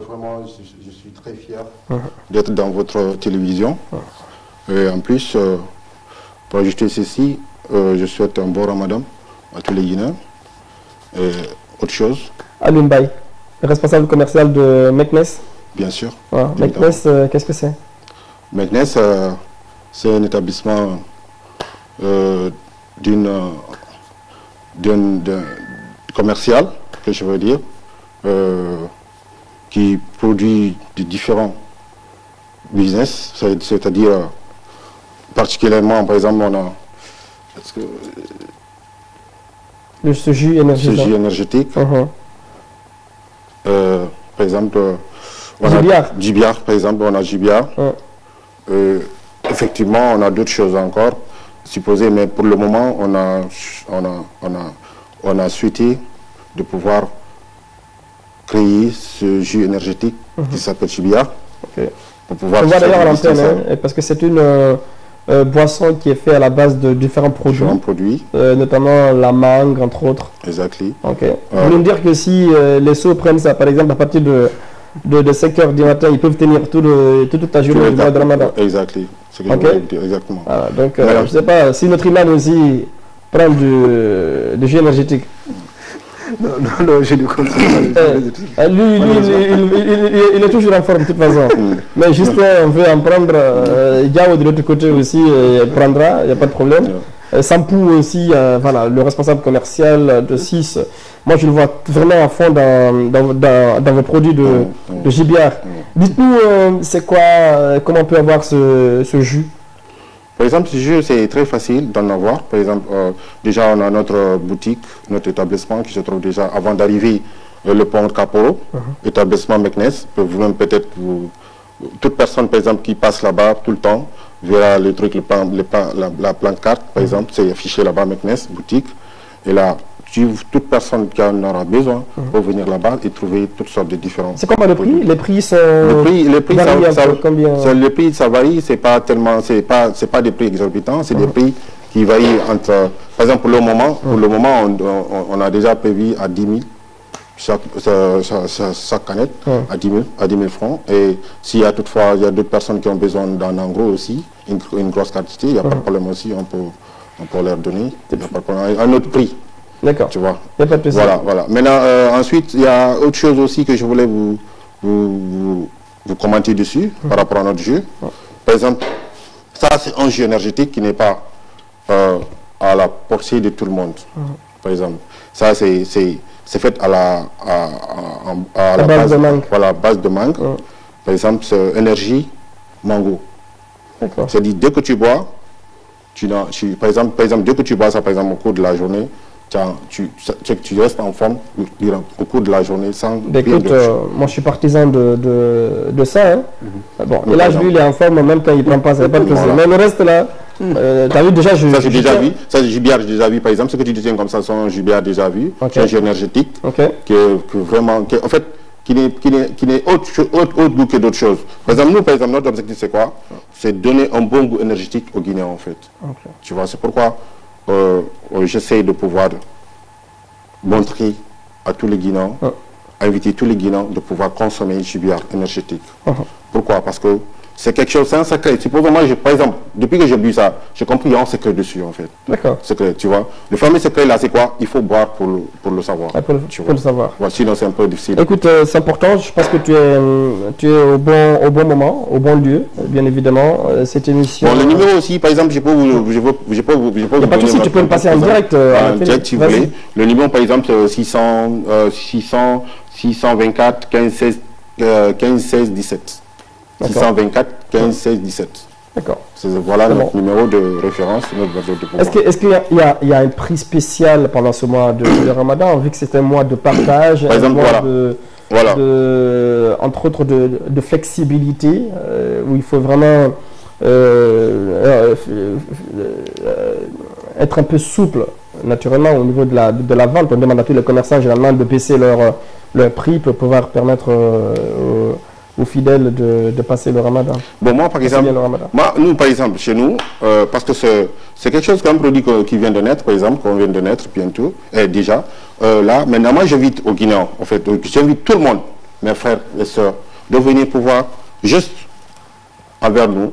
Vraiment, je suis très fier d'être dans votre télévision. Et en plus, pour ajouter ceci, je souhaite un bon Ramadan à tous les Guinéens. Et autre chose. Alioune Mbaye, responsable commercial de Meknes. Bien sûr. Meknes, qu'est-ce que c'est? Meknes, c'est un établissement commercial, que je veux dire, qui produit de différents business, c'est-à-dire particulièrement, par exemple, on a ce jus énergétique. Par exemple, Gibiar, par exemple, on a Gibiar. Effectivement, on a d'autres choses encore supposées, mais pour le moment, on a souhaité de pouvoir créer ce jus énergétique qui s'appelle Gibiar. Pour pouvoir d'ailleurs à l'antenne, parce que c'est une boisson qui est faite à la base de différents produits, notamment la mangue, entre autres. Exactement. Vous voulez me dire que si les seaux prennent ça, par exemple, à partir de 5 h du matin, ils peuvent tenir toute la journée du mois de Ramadan. Exactement. C'est ce que je voulais dire, exactement. Voilà, donc, je ne sais pas, si notre imam aussi prend du jus énergétique. Non, je ne conseille pas. Lui, il est toujours en forme de toute façon. Mais juste on veut en prendre. Yao de l'autre côté aussi prendra, il n'y a pas de problème. Sampou aussi, voilà, le responsable commercial de 6. Moi, je le vois vraiment à fond dans vos produits de Gibiar. Dites-nous, c'est quoi, comment on peut avoir ce jus? Par exemple, ce jus, c'est très facile d'en avoir. Par exemple, déjà, on a notre boutique, notre établissement qui se trouve déjà avant d'arriver le pont de Caporo, établissement Meknes. Vous-même, peut-être, toute personne, par exemple, qui passe là-bas tout le temps, verra le truc, la plante carte, par exemple, c'est affiché là-bas, Meknes, boutique. Et là, toute personne qui en aura besoin peut venir là-bas et trouver toutes sortes de différents. C'est comment le prix? Les prix sont. Les prix, le prix, ça varie. C'est pas tellement, c'est pas des prix exorbitants. C'est des prix qui varient entre. Par exemple, pour le moment, on a déjà prévu à 10 000 chaque canette, à 10 000 francs. Et s'il y a toutefois, il y a d'autres personnes qui ont besoin d'un en gros aussi, une grosse quantité, il n'y a pas de problème aussi. On peut leur donner. Il n'y a pas de problème. Un autre prix. D'accord. Tu vois. Il n'y a pas de plaisir. Voilà. Maintenant, ensuite, il y a autre chose aussi que je voulais vous commenter dessus par rapport à notre jeu. Par exemple, ça, c'est un jeu énergétique qui n'est pas à la portée de tout le monde. Par exemple, ça, c'est c'est fait à la base de mangue. Voilà, base de mangue. Par exemple, c'est énergie mango. C'est-à-dire, dès que tu bois, par exemple, dès que tu bois ça, par exemple, au cours de la journée, tu restes en forme au cours de la journée sans... Écoute, moi je suis partisan de ça. Hein. Bon, et là, lui, il est en forme, même quand il ne prend pas, ça n'est pas de plaisir. Mais le reste là, t'as vu déjà... Ça, j'ai déjà vu. Ça, Gibia, j'ai déjà vu. Par exemple, ce que tu disais comme ça, son Gibia déjà vu. C'est un énergétique. Qui est vraiment... en fait, qui n'est autre goût que d'autres choses. Par exemple, nous, par exemple, notre objectif, c'est quoi? C'est donner un bon goût énergétique aux Guinéens, en fait. Tu vois, c'est pourquoi j'essaie de pouvoir montrer à tous les Guinéens, inviter tous les Guinéens de pouvoir consommer Gibia énergétique. Pourquoi? Parce que c'est quelque chose, c'est un secret. Supposons, moi, par exemple, depuis que j'ai bu ça, j'ai compris qu'il y a un secret dessus, en fait. D'accord. Secret, tu vois. Le fameux secret, là, c'est quoi? Il faut boire pour le savoir. Pour le savoir. Ouais, sinon, c'est un peu difficile. Écoute, c'est important. Je pense que tu es au bon moment, au bon lieu, bien évidemment. Cette émission... Bon, le numéro aussi, par exemple, je peux vous... Il n'y a pas de souci, tu peux me passer en direct. En direct, si vous voulez. Le numéro, par exemple, 624 15 16 17. 624 15 16 17. D'accord. Voilà notre numéro de référence. Est-ce qu'il y a un prix spécial pendant ce mois de Ramadan, vu que c'est un mois de partage, par exemple, entre autres de flexibilité, où il faut vraiment être un peu souple, naturellement, au niveau de la vente. On demande à tous les commerçants généralement de baisser leur prix pour pouvoir permettre aux fidèles de passer le Ramadan. Bon, moi, par exemple, nous, par exemple, chez nous, parce que c'est quelque chose, comme un produit qui vient de naître, par exemple, qu'on vient de naître bientôt, déjà, là, maintenant, moi, j'invite aux Guinéens, en fait, j'invite tout le monde, mes frères et sœurs, de venir pouvoir, juste envers nous,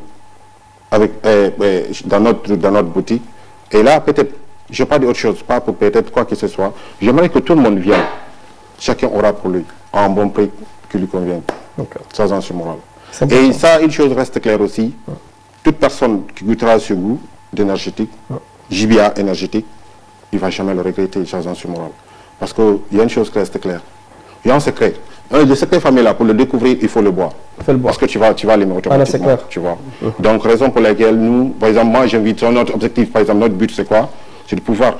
dans notre boutique, et là, peut-être, je ne vais pas dire autre chose, pas pour peut-être quoi que ce soit, j'aimerais que tout le monde vienne, chacun aura pour lui, un bon prix qui lui convient. Sans enjeu moral. Et ça, une chose reste claire aussi, toute personne qui goûtera ce goût d'énergétique, Gibia énergétique, il ne va jamais le regretter, sans enjeu moral. Parce qu'il y a une chose qui reste claire. Il y a un secret. Le secret famille là, pour le découvrir, il faut le boire. Parce que tu vas l'aimer automatiquement. Tu vois. Donc, raison pour laquelle nous, par exemple, moi j'invite, notre objectif, par exemple, notre but c'est quoi? C'est de pouvoir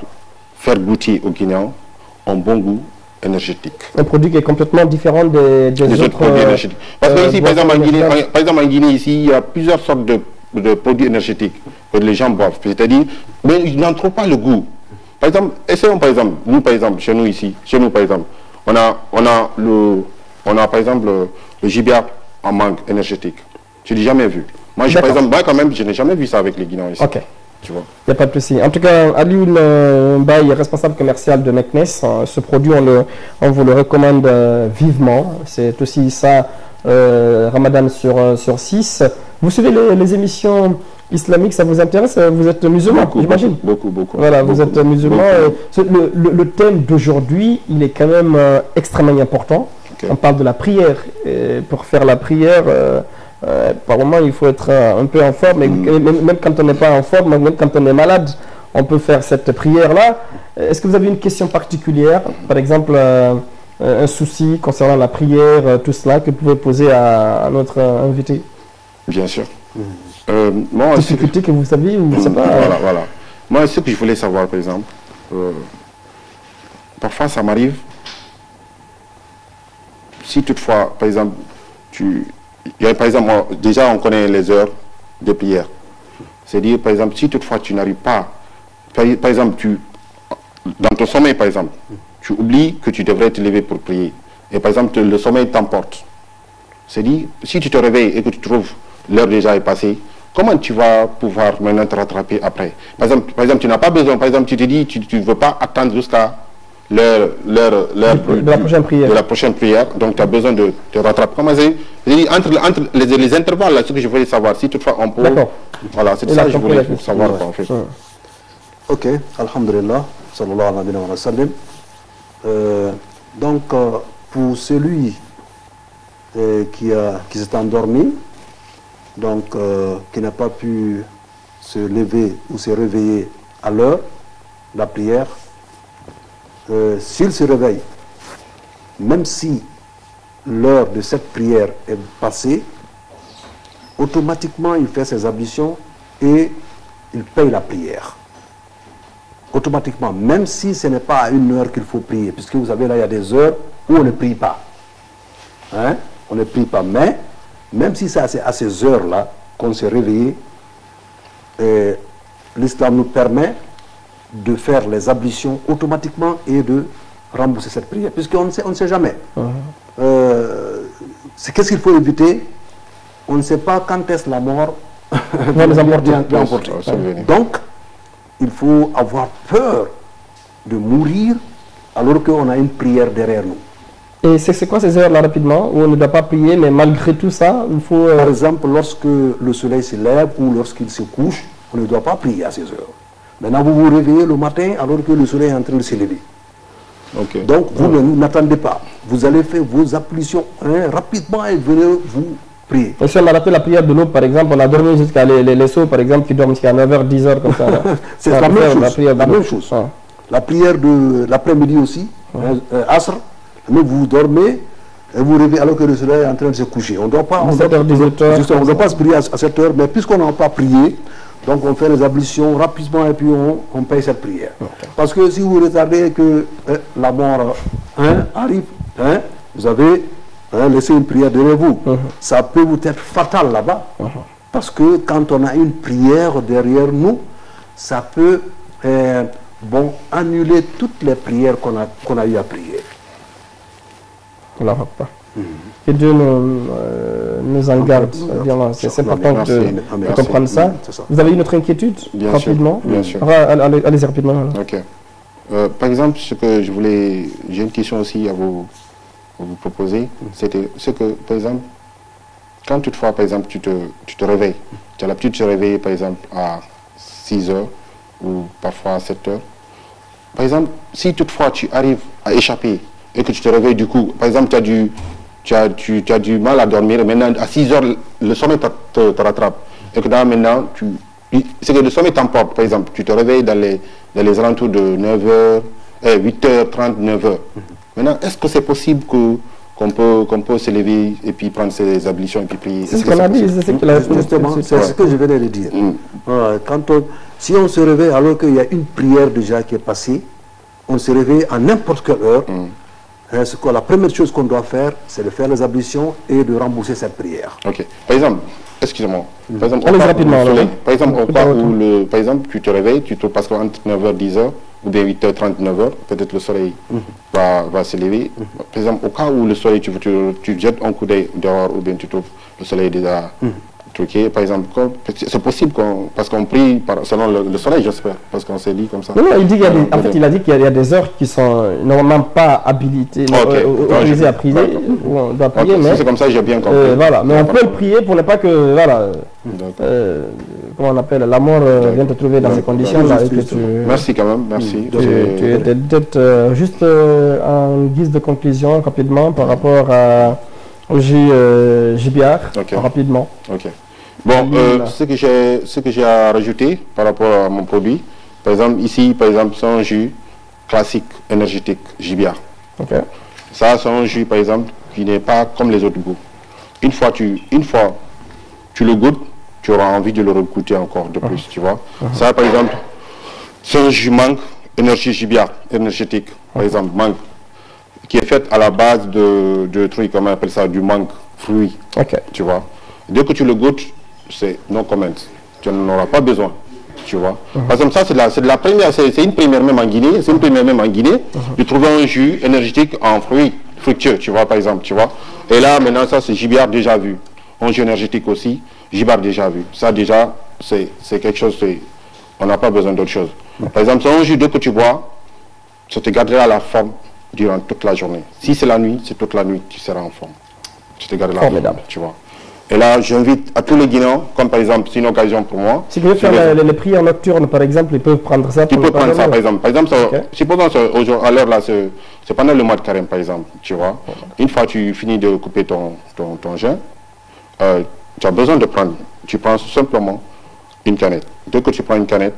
faire goûter aux Guinéens un bon goût énergétique. Un produit qui est complètement différent des autres produits énergétiques. Parce que ici, par exemple, en Guinée, ici, il y a plusieurs sortes de produits énergétiques que les gens boivent. C'est-à-dire, mais ils n'en trouvent pas le goût. Par exemple, essayons par exemple, nous par exemple, chez nous par exemple, on a par exemple le Gibia en mangue énergétique. Je n'ai jamais vu. Moi, par exemple, moi quand même, je n'ai jamais vu ça avec les Guinéens ici. Ok. Il n'y a pas de souci. En tout cas, Alioune Mbaye, responsable commercial de Meknes, ce produit, on vous le recommande vivement. C'est aussi ça, Ramadan sur 6. Vous suivez les émissions islamiques, ça vous intéresse? Vous êtes musulman, j'imagine? Beaucoup. Voilà, vous êtes musulman. Le thème d'aujourd'hui, il est quand même extrêmement important. On parle de la prière. Et pour faire la prière... par moment, il faut être un peu en forme, et même quand on n'est pas en forme, même quand on est malade, on peut faire cette prière-là. Est-ce que vous avez une question particulière, par exemple un souci concernant la prière, tout cela, que vous pouvez poser à notre invité? Bien sûr. Moi, difficulté que vous saviez ou je sais pas. Voilà. Moi, ce que je voulais savoir, par exemple, parfois ça m'arrive, si toutefois, par exemple, par exemple, déjà on connaît les heures de prière. C'est-à-dire, par exemple, si toutefois tu n'arrives pas, par exemple, dans ton sommeil, par exemple, tu oublies que tu devrais te lever pour prier. Et par exemple, le sommeil t'emporte. C'est-à-dire, si tu te réveilles et que tu trouves l'heure déjà est passée, comment tu vas pouvoir maintenant te rattraper après? Par exemple, tu n'as pas besoin, par exemple, tu te dis, tu ne veux pas attendre jusqu'à l'heure de la prochaine prière, donc tu as besoin de te rattraper. Comment c'est? Entre les intervalles, là, ce que je voulais savoir, si toutefois on peut... Voilà, c'est ça que je voulais savoir, en fait. Ok, alhamdulillah, sallallahu alayhi wa sallam. Donc, pour celui qui s'est endormi, donc qui n'a pas pu se lever ou se réveiller à l'heure de la prière, s'il se réveille même si l'heure de cette prière est passée, automatiquement il fait ses ablutions et il paye la prière. Automatiquement, même si ce n'est pas à une heure qu'il faut prier, puisque vous savez là il y a des heures où on ne prie pas. Hein? On ne prie pas, mais même si c'est à ces heures-là qu'on s'est réveillé, l'islam nous permet de faire les ablutions automatiquement et de rembourser cette prière, puisqu'on ne sait jamais. Qu'est-ce qu'il faut éviter? On ne sait pas quand est-ce la mort va nous emporter. Donc, il faut avoir peur de mourir alors qu'on a une prière derrière nous. Et c'est quoi ces heures-là rapidement, où on ne doit pas prier, mais malgré tout ça, il faut... Par exemple, lorsque le soleil se lève ou lorsqu'il se couche, on ne doit pas prier à ces heures. Maintenant, vous vous réveillez le matin alors que le soleil est en train de se lever. Donc, vous n'attendez pas. Vous allez faire vos ablutions rapidement et venez vous prier. Et si on a raté la prière de l'aube, par exemple, on a dormi jusqu'à les sauts, par exemple, qui dorment jusqu'à 9h, 10h, comme ça. C'est la même chose. La prière de l'après-midi aussi, Asr, mais vous dormez et vous réveillez alors que le soleil est en train de se coucher. On ne doit pas se prier à cette heure, mais puisqu'on n'a pas prié, donc on fait les ablutions rapidement et puis on paye cette prière. Parce que si vous retardez que la mort arrive, vous avez laissé une prière derrière vous. Ça peut vous être fatal là-bas. Parce que quand on a une prière derrière nous, ça peut annuler toutes les prières qu'on a eu à prier. Que Dieu nous en garde. C'est important de comprendre ça. Vous avez une autre inquiétude? Rapidement. Bien sûr. Allez-y rapidement. Ok. Par exemple, j'ai une question aussi à vous proposer. C'est que, par exemple, quand toutefois, par exemple, tu te réveilles, tu as l'habitude de te réveiller, par exemple, à 6 heures ou parfois à 7 heures. Par exemple, si toutefois tu arrives à échapper et que tu te réveilles du coup, par exemple, tu as du mal à dormir, et maintenant à 6 heures, le sommeil te rattrape. Et que là, maintenant, c'est que le sommeil t'emporte, par exemple, tu te réveilles dans les alentours de 9h, 8h30, 9h. Maintenant, est-ce que c'est possible qu'on peut se lever et puis prendre ses ablutions et puis prier? C'est ce qu'on a dit, c'est ce que je venais de dire. Si on se réveille alors qu'il y a une prière déjà qui est passée, on se réveille à n'importe quelle heure. La première chose qu'on doit faire, c'est de faire les ablutions et de rembourser cette prière. Ok. Par exemple, excusez-moi. Par exemple, par exemple, tu te réveilles, parce qu'entre 9h, 10h, ou bien 8h30, 9h, peut-être le soleil va se lever. Par exemple, au cas où le soleil, tu jettes un coup d'œil dehors, ou bien tu trouves le soleil déjà truqué, par exemple, c'est possible parce qu'on prie selon le soleil, j'espère, parce qu'on s'est dit comme ça. Non, il dit il a dit qu'il y a des heures qui sont normalement pas habilitées, autorisées à prier, où on doit prier, mais... C'est comme ça, j'ai bien compris. Voilà, mais on peut le prier pour ne pas que, voilà, comment on appelle, la mort vienne te trouver dans ces conditions-là. Merci quand même, merci. Peut-être juste en guise de conclusion, rapidement, par rapport au gibiar, rapidement. Ok. Bon, ce que j'ai à rajouter par rapport à mon produit, par exemple, ici, par exemple, c'est un jus classique, énergétique, gibiar. Ça, c'est un jus, par exemple, qui n'est pas comme les autres goûts. Une fois tu le goûtes, tu auras envie de le goûter encore de plus, tu vois. Ça, par exemple, c'est un jus mangue, énergie gibiar, énergétique, par exemple, mangue, qui est fait à la base de trucs, comment on appelle ça, du mangue, fruit, tu vois. Dès que tu le goûtes, c'est non comment, tu n'en auras pas besoin, tu vois. Par exemple, ça c'est de la première, c'est une première même en Guinée, de trouver un jus énergétique en fruits, fructueux, tu vois, par exemple, tu vois. Et là, maintenant, ça c'est gibiar déjà vu. Un jus énergétique aussi, gibiar déjà vu. Ça déjà, c'est quelque chose, on n'a pas besoin d'autre chose. Par exemple, c'est un jus, dès que tu bois, ça te gardera la forme durant toute la journée. Si c'est la nuit, c'est toute la nuit, tu seras en forme. Tu te gardes la forme, tu vois. Et là, j'invite à tous les Guinéens, comme par exemple, c'est une occasion pour moi. Si vous voulez faire les prières nocturnes, par exemple, ils peuvent prendre ça. Ils peuvent prendre ça, par exemple. Par exemple, supposons à l'heure là, c'est pendant le mois de carême, par exemple, tu vois. Une fois tu finis de couper ton jeûne, tu as besoin de prendre, tu prends simplement une canette. Dès que tu prends une canette,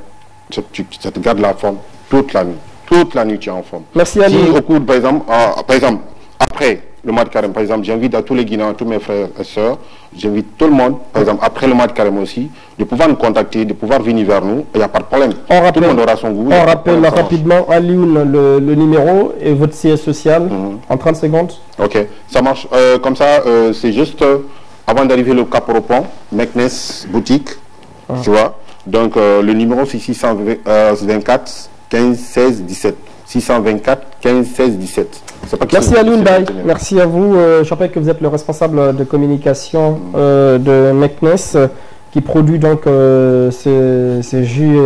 ça te garde la forme toute la nuit. Toute la nuit, tu es en forme. Merci Ali. Si au cours, par exemple, après le mois de carême, par exemple, j'invite à tous les Guinéens, tous mes frères et sœurs, j'invite tout le monde, par exemple, après le mois de carême aussi, de pouvoir nous contacter, de pouvoir venir vers nous, il n'y a pas de problème. Tout le monde aura son goût. On rappelle rapidement, Alioune, le numéro et votre siège social en 30 secondes. Ok, ça marche. Comme ça, c'est juste avant d'arriver le Cap-au-Pont, Meknes boutique, tu vois. Donc, le numéro, c'est 624 15 16 17. 624 15 16 17. Merci Alioune Baye, merci à vous. Je rappelle que vous êtes le responsable de communication de Meknes qui produit donc ces jus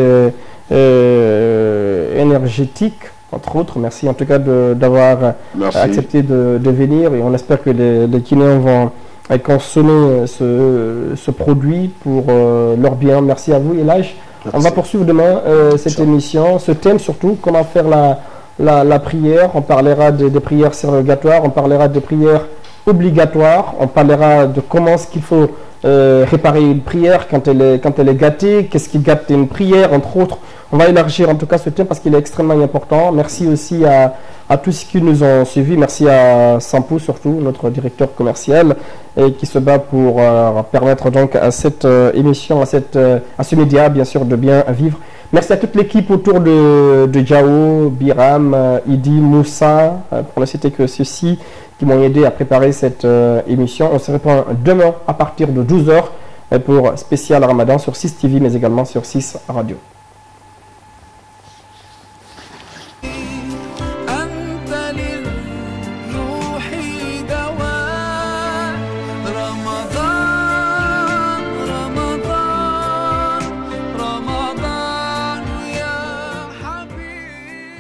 énergétiques, entre autres. Merci en tout cas d'avoir accepté de venir et on espère que les Guinéens vont consommer ce produit pour leur bien. Merci à vous Elage. On va poursuivre demain cette émission, ce thème surtout, comment faire la prière. On parlera des prières surrogatoires, on parlera des prières obligatoires, on parlera de comment est-ce qu'il faut réparer une prière quand elle est gâtée, qu'est-ce qui gâte une prière, entre autres. On va élargir en tout cas ce thème parce qu'il est extrêmement important. Merci aussi à tous ceux qui nous ont suivis. Merci à Sampou surtout, notre directeur commercial, et qui se bat pour permettre donc à cette émission, à ce média bien sûr de bien vivre. Merci à toute l'équipe autour de Jao, Biram, Idi, Moussa, pour ne citer que ceux-ci qui m'ont aidé à préparer cette émission. On se reprend demain à partir de 12h pour spécial Ramadan sur 6 TV mais également sur 6 Radio.